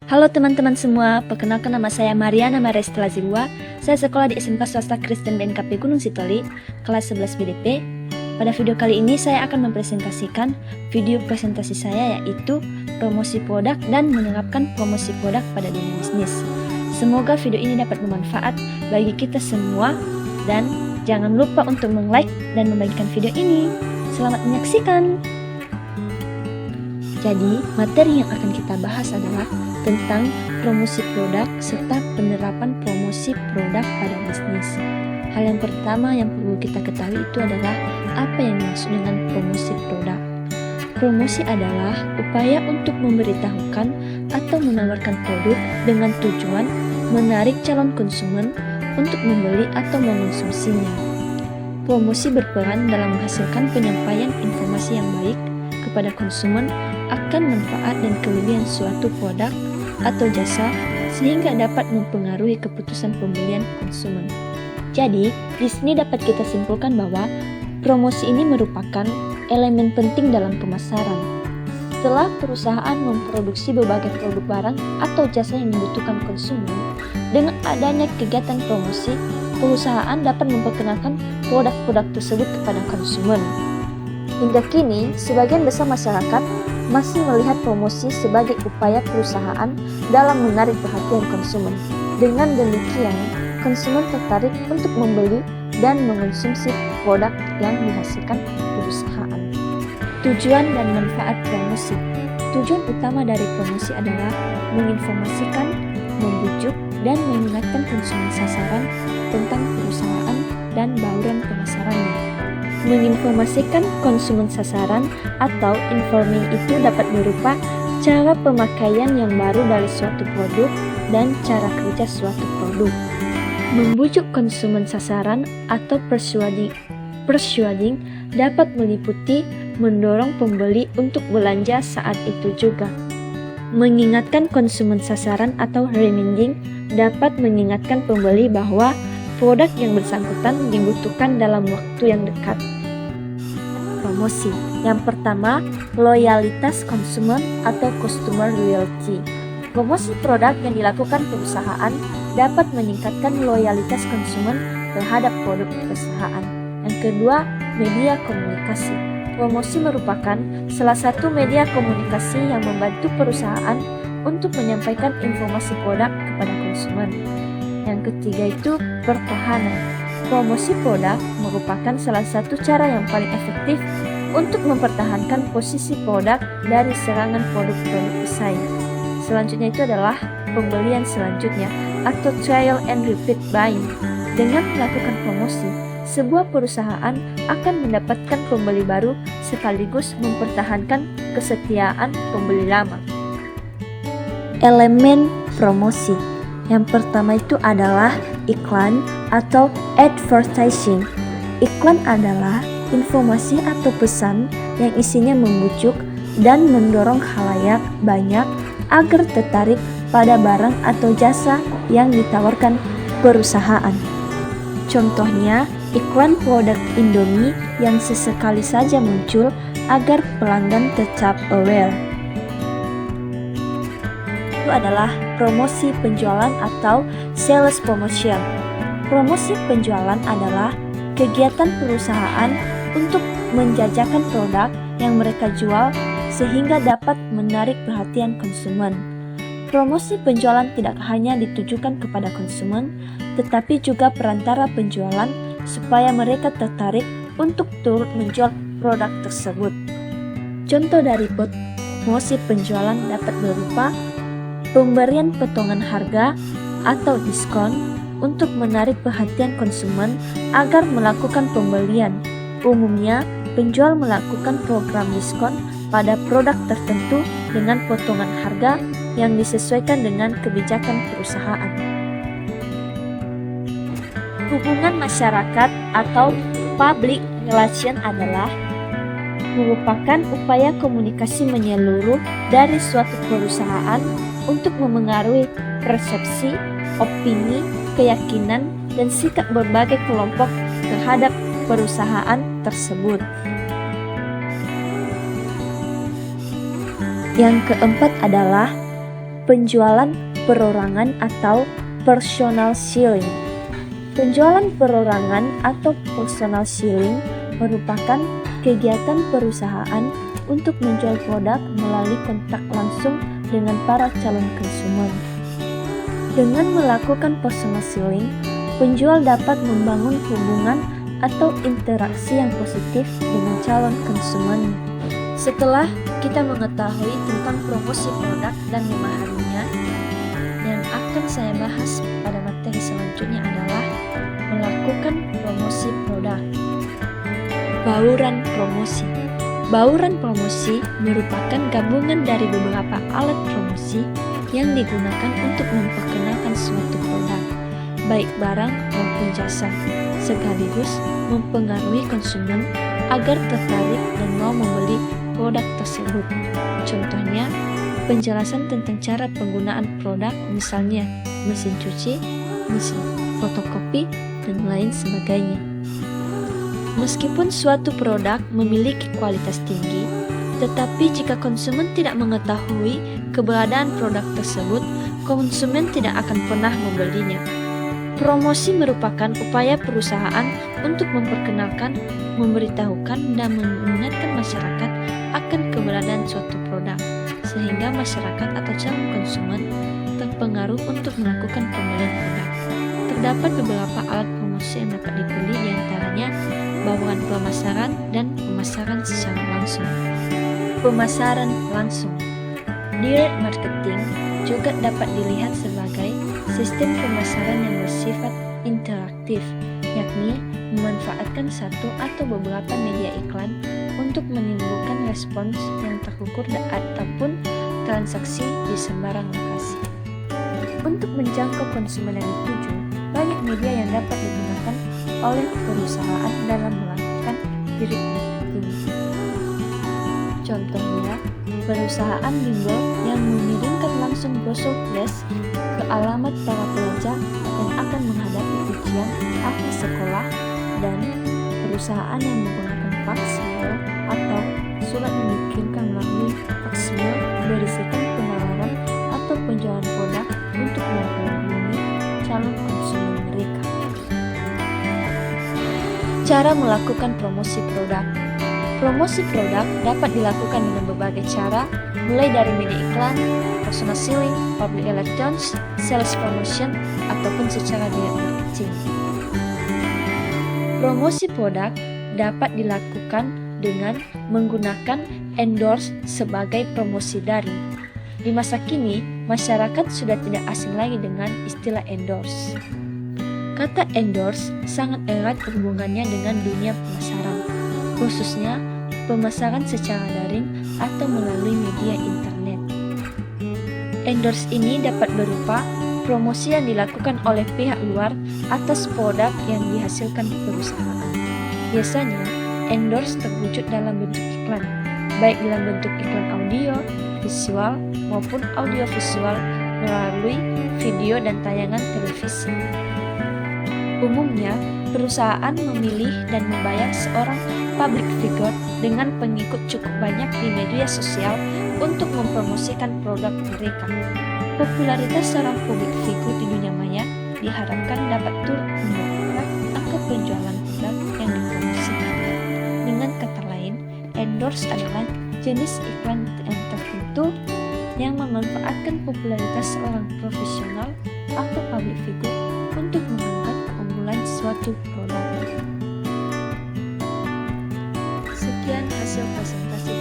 Halo teman-teman semua, perkenalkan nama saya Mariana Marestela Zilwa. Saya sekolah di SMK Swasta Kristen BNKP Gunung Sitoli, kelas 11 BDP. Pada video kali ini saya akan mempresentasikan video presentasi saya, yaitu promosi produk dan menerapkan promosi produk pada dunia bisnis. Semoga video ini dapat bermanfaat bagi kita semua, dan jangan lupa untuk like dan membagikan video ini. Selamat menyaksikan. Jadi, materi yang akan kita bahas adalah tentang promosi produk serta penerapan promosi produk pada bisnis. Hal yang pertama yang perlu kita ketahui itu adalah apa yang dimaksud dengan promosi produk. Promosi adalah upaya untuk memberitahukan atau menawarkan produk dengan tujuan menarik calon konsumen untuk membeli atau mengonsumsinya. Promosi berperan dalam menghasilkan penyampaian informasi yang baik kepada konsumen akan manfaat dan kelebihan suatu produk atau jasa sehingga dapat mempengaruhi keputusan pembelian konsumen. Jadi, di sini dapat kita simpulkan bahwa promosi ini merupakan elemen penting dalam pemasaran. Setelah perusahaan memproduksi berbagai produk barang atau jasa yang dibutuhkan konsumen, dengan adanya kegiatan promosi, perusahaan dapat memperkenalkan produk-produk tersebut kepada konsumen. Hingga kini, sebagian besar masyarakat masih melihat promosi sebagai upaya perusahaan dalam menarik perhatian konsumen. Dengan demikian, konsumen tertarik untuk membeli dan mengonsumsi produk yang dihasilkan perusahaan. Tujuan dan manfaat promosi. Tujuan utama dari promosi adalah menginformasikan, membujuk, dan mengingatkan konsumen sasaran tentang perusahaan dan bauran pemasarannya. Menginformasikan konsumen sasaran atau informing itu dapat berupa cara pemakaian yang baru dari suatu produk dan cara kerja suatu produk. Membujuk konsumen sasaran atau persuading dapat meliputi mendorong pembeli untuk belanja saat itu juga. Mengingatkan konsumen sasaran atau reminding dapat mengingatkan pembeli bahwa produk yang bersangkutan dibutuhkan dalam waktu yang dekat. Promosi. Yang pertama, loyalitas konsumen atau customer loyalty. Promosi produk yang dilakukan perusahaan dapat meningkatkan loyalitas konsumen terhadap produk perusahaan. Yang kedua, media komunikasi. Promosi merupakan salah satu media komunikasi yang membantu perusahaan untuk menyampaikan informasi produk kepada konsumen. Yang ketiga itu pertahanan. Promosi produk merupakan salah satu cara yang paling efektif untuk mempertahankan posisi produk dari serangan produk-produk pesaing. Selanjutnya itu adalah pembelian selanjutnya atau trial and repeat buying. Dengan melakukan promosi, sebuah perusahaan akan mendapatkan pembeli baru sekaligus mempertahankan kesetiaan pembeli lama. Elemen promosi. Yang pertama itu adalah iklan atau advertising. Iklan adalah informasi atau pesan yang isinya membujuk dan mendorong khalayak banyak agar tertarik pada barang atau jasa yang ditawarkan perusahaan. Contohnya, iklan produk Indomie yang sesekali saja muncul agar pelanggan tetap aware. Itu adalah promosi penjualan atau sales promotion. Promosi penjualan adalah kegiatan perusahaan untuk menjajakan produk yang mereka jual sehingga dapat menarik perhatian konsumen. Promosi penjualan tidak hanya ditujukan kepada konsumen, tetapi juga perantara penjualan supaya mereka tertarik untuk turut menjual produk tersebut. Contoh dari promosi penjualan dapat berupa pemberian potongan harga atau diskon untuk menarik perhatian konsumen agar melakukan pembelian. Umumnya, penjual melakukan program diskon pada produk tertentu dengan potongan harga yang disesuaikan dengan kebijakan perusahaan. Hubungan masyarakat atau public relation adalah merupakan upaya komunikasi menyeluruh dari suatu perusahaan untuk memengaruhi persepsi, opini, keyakinan, dan sikap berbagai kelompok terhadap perusahaan tersebut. Yang keempat adalah penjualan perorangan atau personal selling. Penjualan perorangan atau personal selling merupakan kegiatan perusahaan untuk menjual produk melalui kontak langsung dengan para calon konsumen. Dengan melakukan personal selling, penjual dapat membangun hubungan atau interaksi yang positif dengan calon konsumen. Setelah kita mengetahui tentang promosi produk dan memahaminya, yang akan saya bahas pada materi selanjutnya adalah melakukan promosi produk. Bauran promosi. Bauran promosi merupakan gabungan dari beberapa alat promosi yang digunakan untuk memperkenalkan suatu produk, baik barang maupun jasa, sekaligus mempengaruhi konsumen agar tertarik dan mau membeli produk tersebut. Contohnya, penjelasan tentang cara penggunaan produk, misalnya mesin cuci, mesin fotokopi, dan lain sebagainya. Meskipun suatu produk memiliki kualitas tinggi, tetapi jika konsumen tidak mengetahui keberadaan produk tersebut, konsumen tidak akan pernah membelinya. Promosi merupakan upaya perusahaan untuk memperkenalkan, memberitahukan, dan mengingatkan masyarakat akan keberadaan suatu produk, sehingga masyarakat atau calon konsumen terpengaruh untuk melakukan pembelian produk. Terdapat beberapa alat promosi yang dapat dibeli, diantaranya bauran pemasaran dan pemasaran secara langsung. Pemasaran langsung, direct marketing, juga dapat dilihat sebagai sistem pemasaran yang bersifat interaktif, yakni memanfaatkan satu atau beberapa media iklan untuk menimbulkan respons yang terukur ataupun transaksi di sembarang lokasi. Untuk menjangkau konsumen yang dituju, banyak media yang dapat digunakan oleh perusahaan dalam melakukan direct marketing. Contohnya, perusahaan bimbel yang mengirimkan langsung brosur flash ke alamat para pelajar yang akan menghadapi ujian akhir sekolah, dan perusahaan yang menggunakan fax mail atau surat yang dikirimkan melalui fax mail berisikan penawaran atau penjualan produk untuk menghubungi calon konsumen mereka. Cara melakukan promosi produk. Promosi produk dapat dilakukan dengan berbagai cara, mulai dari media iklan, personal selling, public relations, sales promotion, ataupun secara direct marketing. Promosi produk dapat dilakukan dengan menggunakan endorse sebagai promosi daring. Di masa kini, masyarakat sudah tidak asing lagi dengan istilah endorse. Kata endorse sangat erat hubungannya dengan dunia pemasaran, khususnya pemasaran secara daring atau melalui media internet. Endorse ini dapat berupa promosi yang dilakukan oleh pihak luar atas produk yang dihasilkan perusahaan. Biasanya, endorse terwujud dalam bentuk iklan, baik dalam bentuk iklan audio, visual, maupun audiovisual melalui video dan tayangan televisi. Umumnya, perusahaan memilih dan membayar seorang public figure dengan pengikut cukup banyak di media sosial untuk mempromosikan produk mereka. Popularitas seorang public figure di dunia maya diharapkan dapat turut mendongkrak angka penjualan produk yang dipromosikan. Dengan kata lain, endorse adalah jenis iklan yang tertentu yang memanfaatkan popularitas seorang profesional atau public figure untuk mengangkat keunggulan suatu produk. Sekian hasil presentasi